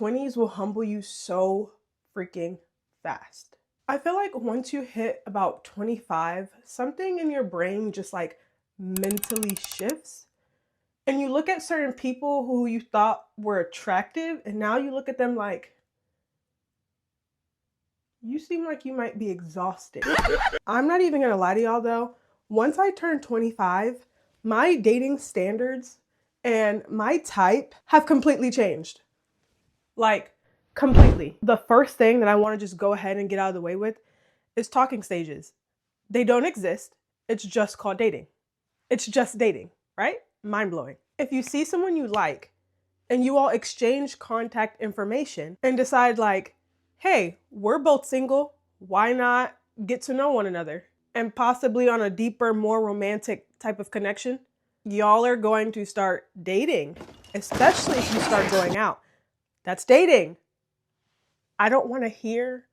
20s will humble you so freaking fast. I feel like once you hit about 25, something in your brain just like mentally shifts. And you look at certain people who you thought were attractive, and now you look at them like, you seem like you might be exhausted. I'm not even gonna lie to y'all though. Once I turned 25, my dating standards and my type have completely changed. Like, completely. The first thing that I want to just go ahead and get out of the way with is talking stages. They don't exist. It's just called dating. It's just dating, right? Mind blowing. If you see someone you like and you all exchange contact information and decide like, hey, we're both single, why not get to know one another? And possibly on a deeper, more romantic type of connection, y'all are going to start dating, especially if you start going out. That's dating. I don't want to hear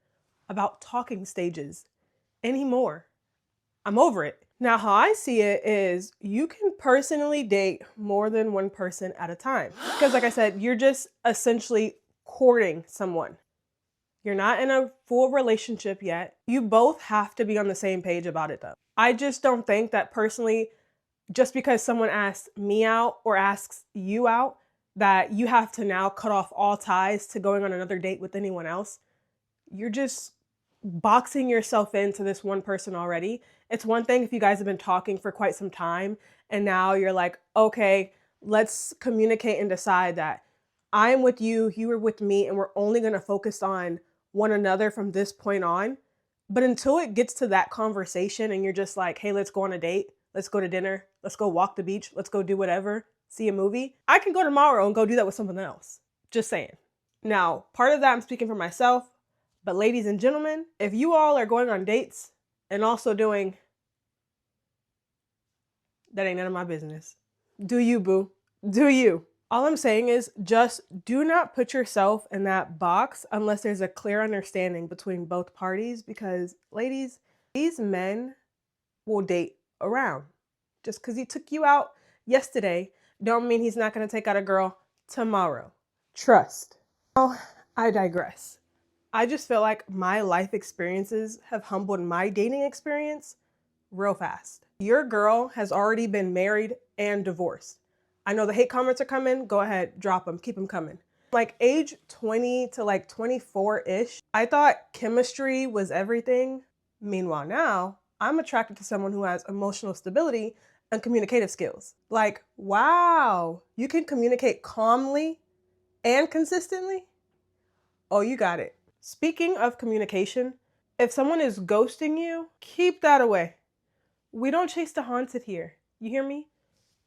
about talking stages anymore. I'm over it. Now, how I see it is you can personally date more than one person at a time. Because like I said, you're just essentially courting someone. You're not in a full relationship yet. You both have to be on the same page about it though. I just don't think that personally, just because someone asks me out or asks you out, that you have to now cut off all ties to going on another date with anyone else. You're just boxing yourself into this one person already. It's one thing if you guys have been talking for quite some time and now you're like, okay, let's communicate and decide that I'm with you, you are with me, and we're only going to focus on one another from this point on. But until it gets to that conversation and you're just like, hey, let's go on a date, let's go to dinner, let's go walk the beach, let's go do whatever, see a movie, I can go tomorrow and go do that with someone else. Just saying. Now, part of that I'm speaking for myself, but ladies and gentlemen, if you all are going on dates and also doing, that ain't none of my business. Do you, boo? Do you? All I'm saying is just do not put yourself in that box unless there's a clear understanding between both parties, because ladies, these men will date around. Just because he took you out yesterday don't mean he's not going to take out a girl tomorrow. Trust. Oh, I digress. I just feel like my life experiences have humbled my dating experience real fast. Your girl has already been married and divorced. I know the hate comments are coming. Go ahead, drop them, keep them coming. Like age 20 to like 24-ish, I thought chemistry was everything. Meanwhile, now I'm attracted to someone who has emotional stability and communicative skills. Like, wow, you can communicate calmly and consistently? Oh, you got it. Speaking of communication, if someone is ghosting you, keep that away. We don't chase the haunted here. You hear me?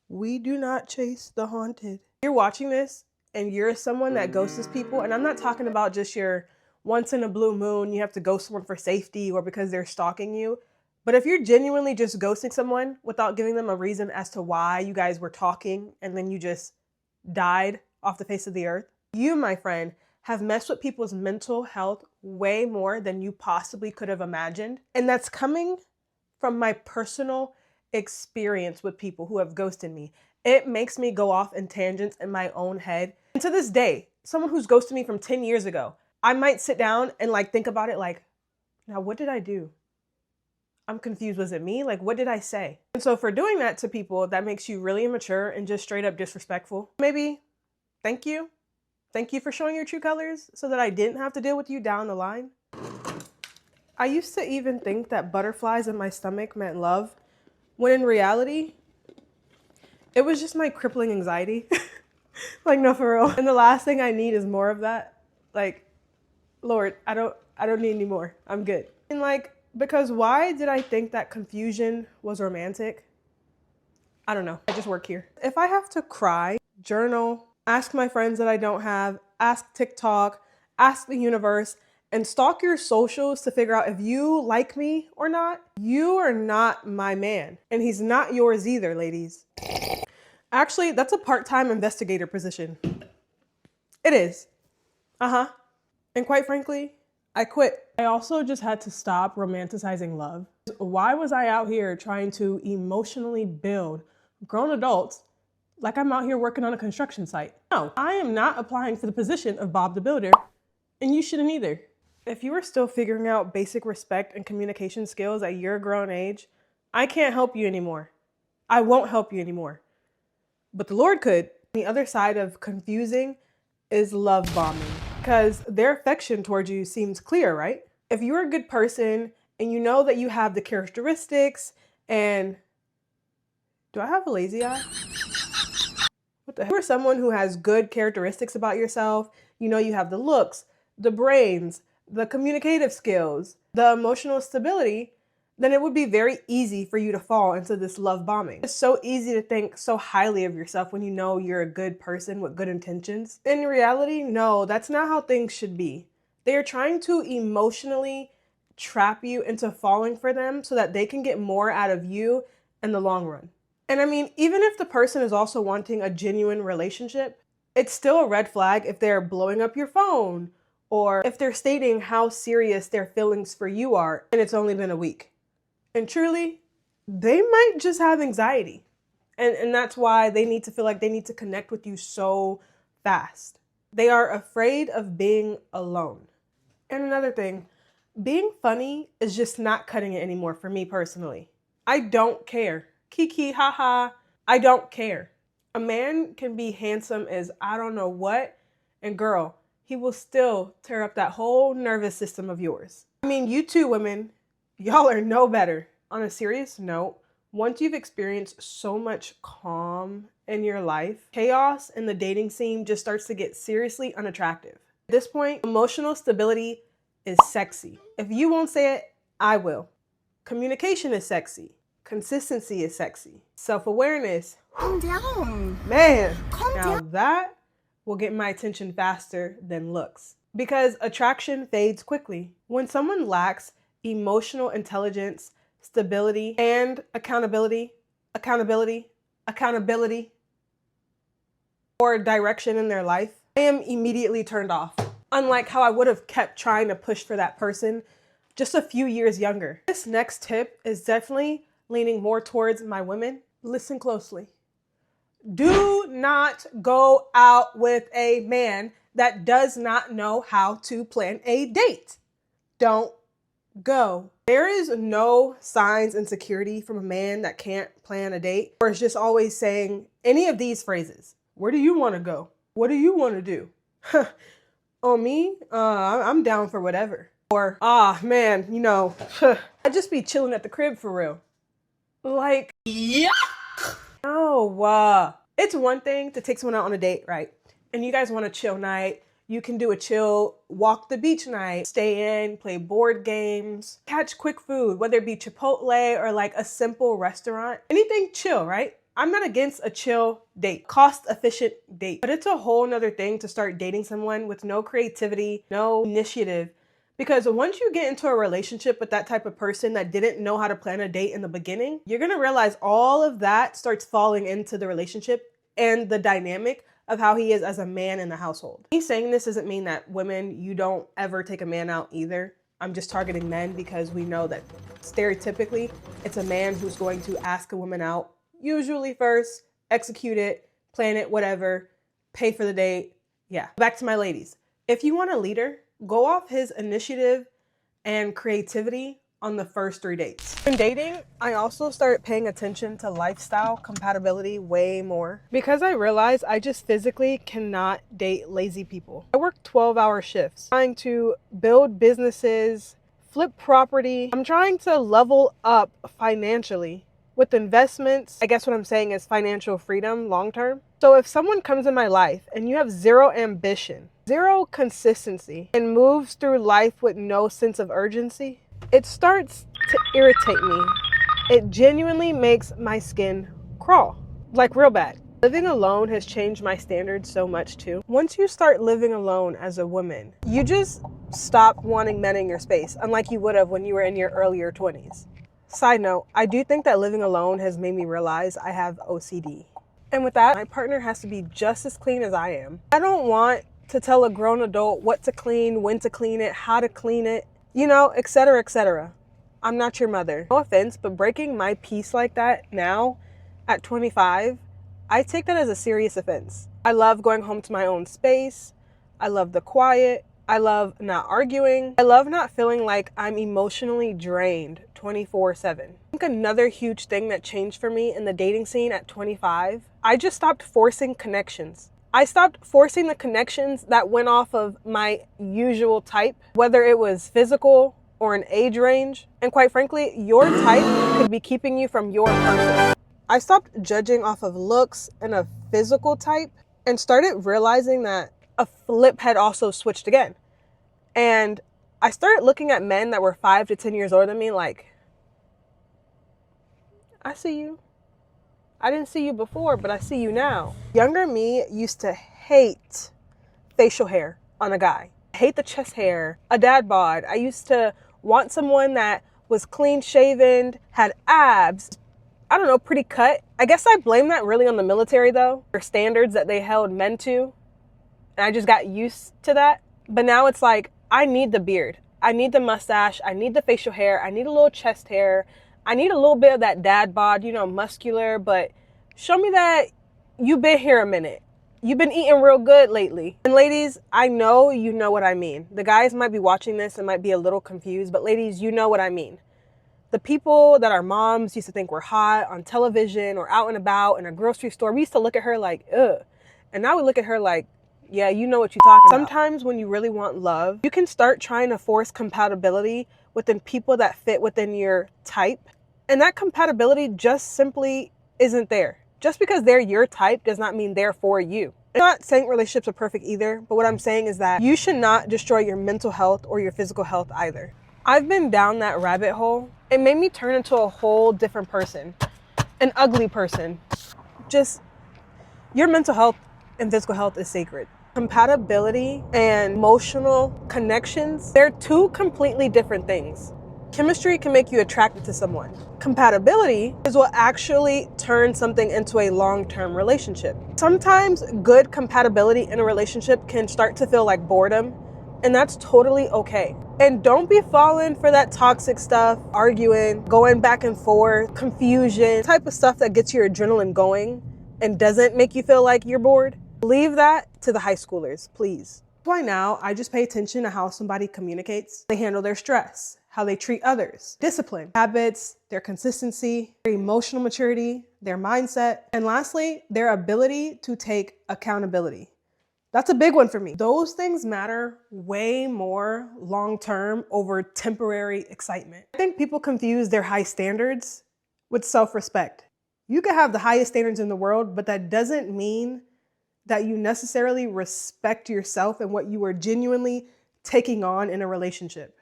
We do not chase the haunted. You're watching this and you're someone that ghosts people, and I'm not talking about just your once in a blue moon, you have to ghost someone for safety or because they're stalking you. But if you're genuinely just ghosting someone without giving them a reason as to why you guys were talking and then you just died off the face of the earth, you, my friend, have messed with people's mental health way more than you possibly could have imagined. And that's coming from my personal experience with people who have ghosted me. It makes me go off in tangents in my own head. And to this day, someone who's ghosted me from 10 years ago, I might sit down and like think about it like, now what did I do? I'm confused. Was it me? Like, what did I say? And so for doing that to people, that makes you really immature and just straight up disrespectful. Maybe, thank you. Thank you for showing your true colors so that I didn't have to deal with you down the line. I used to even think that butterflies in my stomach meant love, when in reality, it was just my crippling anxiety. Like, no, for real. And the last thing I need is more of that. Like, Lord, I don't need any more. I'm good. And like, because why did I think that confusion was romantic? I don't know. I just work here. If I have to cry, journal, ask my friends that I don't have, ask TikTok, ask the universe, and stalk your socials to figure out if you like me or not, you are not my man. And he's not yours either, ladies. Actually, that's a part-time investigator position. It is. And quite frankly, I quit. I also just had to stop romanticizing love. Why was I out here trying to emotionally build grown adults like I'm out here working on a construction site. No, I am not applying for the position of Bob the Builder, and you shouldn't either. If you are still figuring out basic respect and communication skills at your grown age, I can't help you anymore. I won't help you anymore. But the Lord could. The other side of confusing is love bombing, because their affection towards you seems clear, right? If you're a good person and you know that you have the characteristics and... Do I have a lazy eye? What the heck? You're someone who has good characteristics about yourself. You know you have the looks, the brains, the communicative skills, the emotional stability, then it would be very easy for you to fall into this love bombing. It's so easy to think so highly of yourself when you know you're a good person with good intentions. In reality, no, that's not how things should be. They are trying to emotionally trap you into falling for them so that they can get more out of you in the long run. And I mean, even if the person is also wanting a genuine relationship, it's still a red flag if they're blowing up your phone or if they're stating how serious their feelings for you are and it's only been a week. And truly, they might just have anxiety. And that's why they need to feel like they need to connect with you so fast. They are afraid of being alone. And another thing, being funny is just not cutting it anymore for me personally. I don't care. Kiki, haha, I don't care. A man can be handsome as I don't know what, and girl, he will still tear up that whole nervous system of yours. I mean, you two women, y'all are no better. On a serious note, once you've experienced so much calm in your life, chaos in the dating scene just starts to get seriously unattractive. At this point, emotional stability is sexy. If you won't say it, I will. Communication is sexy. Consistency is sexy. Self-awareness. Calm down. Man, Calm now down. that will get my attention faster than looks. Because attraction fades quickly. When someone lacks emotional intelligence, stability, and accountability, or direction in their life, I am immediately turned off. Unlike how I would have kept trying to push for that person just a few years younger. This next tip is definitely leaning more towards my women. Listen closely. Do not go out with a man that does not know how to plan a date. Don't go. There is no signs and security from a man that can't plan a date or is just always saying any of these phrases. Where do you want to go? What do you want to do? Oh, me? I'm down for whatever. Or, man, you know, I'd just be chilling at the crib for real. Like, yuck! No, it's one thing to take someone out on a date, right? And you guys want a chill night. You can do a chill walk the beach night, stay in, play board games, catch quick food, whether it be Chipotle or like a simple restaurant. Anything chill, right? I'm not against a chill date, cost-efficient date. But it's a whole nother thing to start dating someone with no creativity, no initiative. Because once you get into a relationship with that type of person that didn't know how to plan a date in the beginning, you're gonna realize all of that starts falling into the relationship and the dynamic of how he is as a man in the household. Me saying this doesn't mean that women, you don't ever take a man out either. I'm just targeting men because we know that stereotypically, it's a man who's going to ask a woman out, usually first, execute it, plan it, whatever, pay for the date. Yeah. Back to my ladies. If you want a leader, go off his initiative and creativity on the first 3 dates. In dating, I also started paying attention to lifestyle compatibility way more because I realized I just physically cannot date lazy people. I work 12-hour shifts, trying to build businesses, flip property. I'm trying to level up financially with investments. I guess what I'm saying is financial freedom long term. So if someone comes in my life and you have zero ambition, zero consistency, and moves through life with no sense of urgency, it starts to irritate me. It genuinely makes my skin crawl, like real bad. Living alone has changed my standards so much too. Once you start living alone as a woman, you just stop wanting men in your space, unlike you would have when you were in your earlier 20s. Side note, I do think that living alone has made me realize I have OCD. And with that, my partner has to be just as clean as I am. I don't want to tell a grown adult what to clean, when to clean it, how to clean it, you know, etc., etc. I'm not your mother. No offense, but breaking my peace like that now at 25, I take that as a serious offense. I love going home to my own space. I love the quiet. I love not arguing. I love not feeling like I'm emotionally drained 24/7. I think another huge thing that changed for me in the dating scene at 25, I just stopped forcing connections. I stopped forcing the connections that went off of my usual type, whether it was physical or an age range. And quite frankly, your type could be keeping you from your person. I stopped judging off of looks and a physical type and started realizing that a flip had also switched again. And I started looking at men that were 5 to 10 years older than me like, I see you. I didn't see you before, but I see you now. Younger me used to hate facial hair on a guy. I hate the chest hair, a dad bod. I used to want someone that was clean shaven, had abs, I don't know, pretty cut. I guess I blame that really on the military though, their standards that they held men to. And I just got used to that. But now it's like, I need the beard. I need the mustache. I need the facial hair. I need a little chest hair. I need a little bit of that dad bod, you know, muscular, but show me that you've been here a minute. You've been eating real good lately. And ladies, I know you know what I mean. The guys might be watching this and might be a little confused, but ladies, you know what I mean. The people that our moms used to think were hot on television or out and about in a grocery store, we used to look at her like, ugh. And now we look at her like, yeah, you know what you're talking about. Sometimes when you really want love, you can start trying to force compatibility within people that fit within your type. And that compatibility just simply isn't there. Just because they're your type does not mean they're for you. I'm not saying relationships are perfect either, but what I'm saying is that you should not destroy your mental health or your physical health either. I've been down that rabbit hole. It made me turn into a whole different person, an ugly person. Just your mental health and physical health is sacred. Compatibility and emotional connections, they're two completely different things. Chemistry can make you attracted to someone. Compatibility is what actually turns something into a long-term relationship. Sometimes good compatibility in a relationship can start to feel like boredom, and that's totally okay. And don't be falling for that toxic stuff, arguing, going back and forth, confusion, type of stuff that gets your adrenaline going and doesn't make you feel like you're bored. Leave that to the high schoolers, please. That's why now I just pay attention to how somebody communicates, they handle their stress, how they treat others, discipline, habits, their consistency, their emotional maturity, their mindset, and lastly, their ability to take accountability. That's a big one for me. Those things matter way more long-term over temporary excitement. I think people confuse their high standards with self-respect. You can have the highest standards in the world, but that doesn't mean that you necessarily respect yourself and what you are genuinely taking on in a relationship.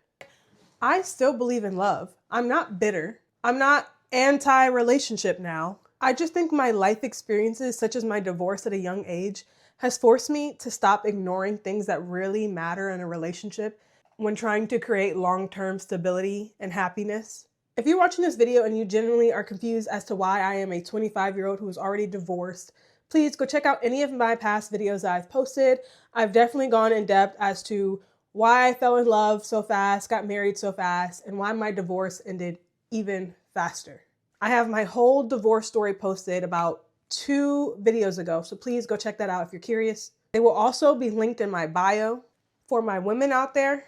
I still believe in love. I'm not bitter. I'm not anti-relationship now. I just think my life experiences, such as my divorce at a young age, has forced me to stop ignoring things that really matter in a relationship when trying to create long-term stability and happiness. If you're watching this video and you genuinely are confused as to why I am a 25-year-old who is already divorced, please go check out any of my past videos that I've posted. I've definitely gone in depth as to why I fell in love so fast, got married so fast, and why my divorce ended even faster. I have my whole divorce story posted about 2 videos ago, so please go check that out if you're curious. They will also be linked in my bio. For my women out there,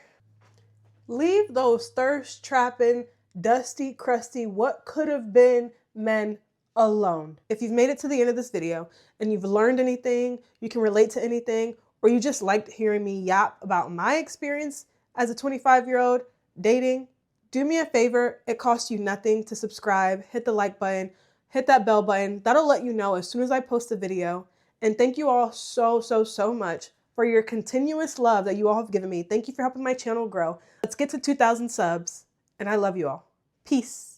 leave those thirst-trapping, dusty, crusty, what could have been men alone. If you've made it to the end of this video and you've learned anything, you can relate to anything, or you just liked hearing me yap about my experience as a 25-year-old dating, do me a favor. It costs you nothing to subscribe, hit the like button, hit that bell button. That'll let you know as soon as I post a video. And thank you all so much for your continuous love that you all have given me. Thank you for helping my channel grow. Let's get to 2,000 subs, and I love you all. Peace.